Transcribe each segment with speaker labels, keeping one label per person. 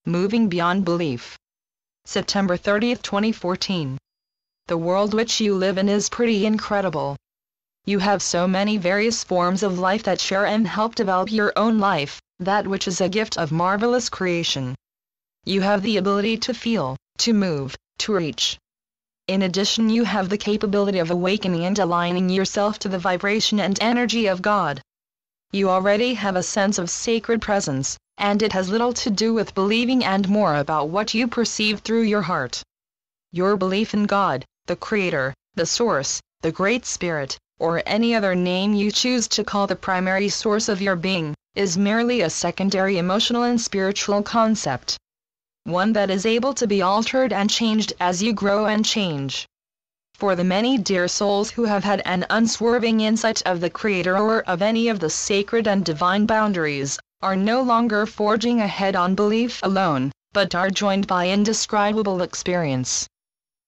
Speaker 1: Moving Beyond Belief. September 30, 2014. The world which you live in is pretty incredible. You have so many various forms of life that share and help develop your own life, that which is a gift of marvelous creation. You have the ability to feel, to move, to reach. In addition, you have the capability of awakening and aligning yourself to the vibration and energy of God. You already have a sense of sacred presence, and it has little to do with believing and more about what you perceive through your heart. Your belief in God, the Creator, the Source, the Great Spirit, or any other name you choose to call the primary source of your being, is merely a secondary emotional and spiritual concept. One that is able to be altered and changed as you grow and change. For the many dear souls who have had an unswerving insight of the Creator or of any of the sacred and divine boundaries, are no longer forging ahead on belief alone, but are joined by indescribable experience.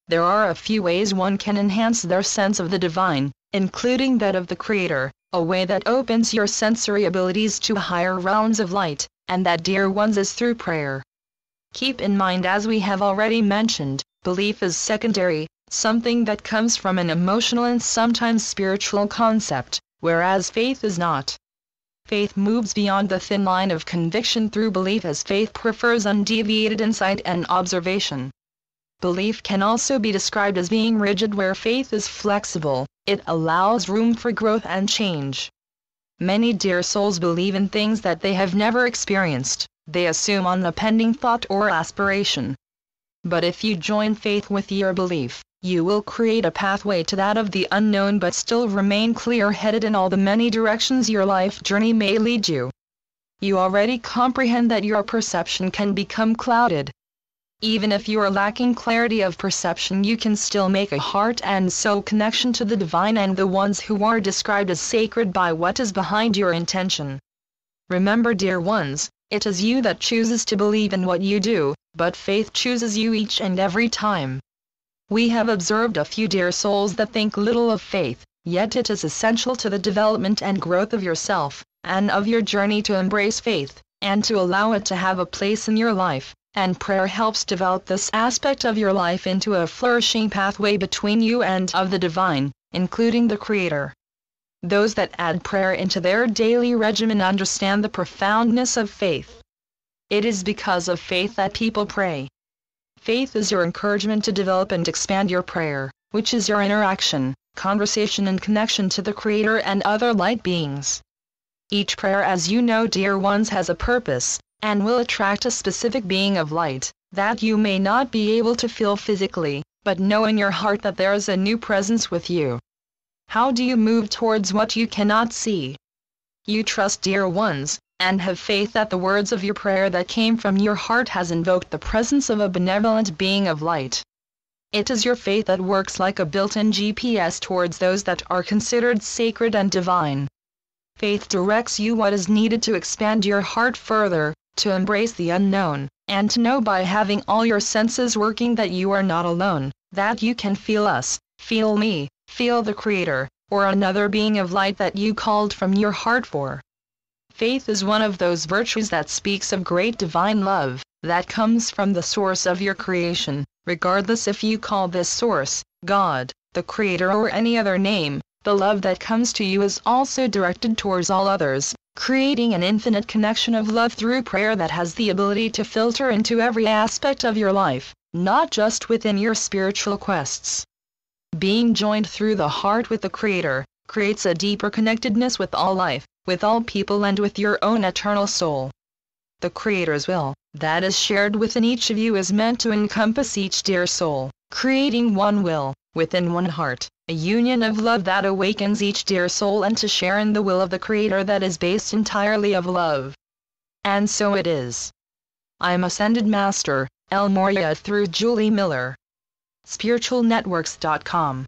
Speaker 1: There are a few ways one can enhance their sense of the divine, including that of the Creator, a way that opens your sensory abilities to higher realms of light, and that, dear ones, is through prayer. Keep in mind, as we have already mentioned, belief is secondary, something that comes from an emotional and sometimes spiritual concept, whereas faith is not. Faith moves beyond the thin line of conviction through belief, as faith prefers undeviated insight and observation. Belief can also be described as being rigid, where faith is flexible. It allows room for growth and change. Many dear souls believe in things that they have never experienced. They assume on a pending thought or aspiration. But if you join faith with your belief, you will create a pathway to that of the unknown, but still remain clear-headed in all the many directions your life journey may lead you. You already comprehend that your perception can become clouded. Even if you are lacking clarity of perception, you can still make a heart and soul connection to the divine and the ones who are described as sacred by what is behind your intention. Remember, dear ones, it is you that chooses to believe in what you do, but faith chooses you each and every time. We have observed a few dear souls that think little of faith, yet it is essential to the development and growth of yourself, and of your journey, to embrace faith, and to allow it to have a place in your life. And prayer helps develop this aspect of your life into a flourishing pathway between you and of the divine, including the Creator. Those that add prayer into their daily regimen understand the profoundness of faith. It is because of faith that people pray. Faith is your encouragement to develop and expand your prayer, which is your interaction, conversation and connection to the Creator and other light beings. Each prayer, as you know, dear ones, has a purpose, and will attract a specific being of light, that you may not be able to feel physically, but know in your heart that there is a new presence with you. How do you move towards what you cannot see? You trust, dear ones, and have faith that the words of your prayer that came from your heart has invoked the presence of a benevolent being of light. It is your faith that works like a built-in GPS towards those that are considered sacred and divine. Faith directs you what is needed to expand your heart further, to embrace the unknown, and to know by having all your senses working that you are not alone, that you can feel us, feel me, feel the Creator, or another being of light that you called from your heart for. Faith is one of those virtues that speaks of great divine love, that comes from the source of your creation, regardless if you call this source God, the Creator, or any other name. The love that comes to you is also directed towards all others, creating an infinite connection of love through prayer that has the ability to filter into every aspect of your life, not just within your spiritual quests. Being joined through the heart with the Creator creates a deeper connectedness with all life, with all people, and with your own eternal soul. The Creator's will, that is shared within each of you, is meant to encompass each dear soul, creating one will, within one heart, a union of love that awakens each dear soul and to share in the will of the Creator that is based entirely of love. And so it is. I am Ascended Master, El Morya, through Julie Miller. SpiritualNetworks.com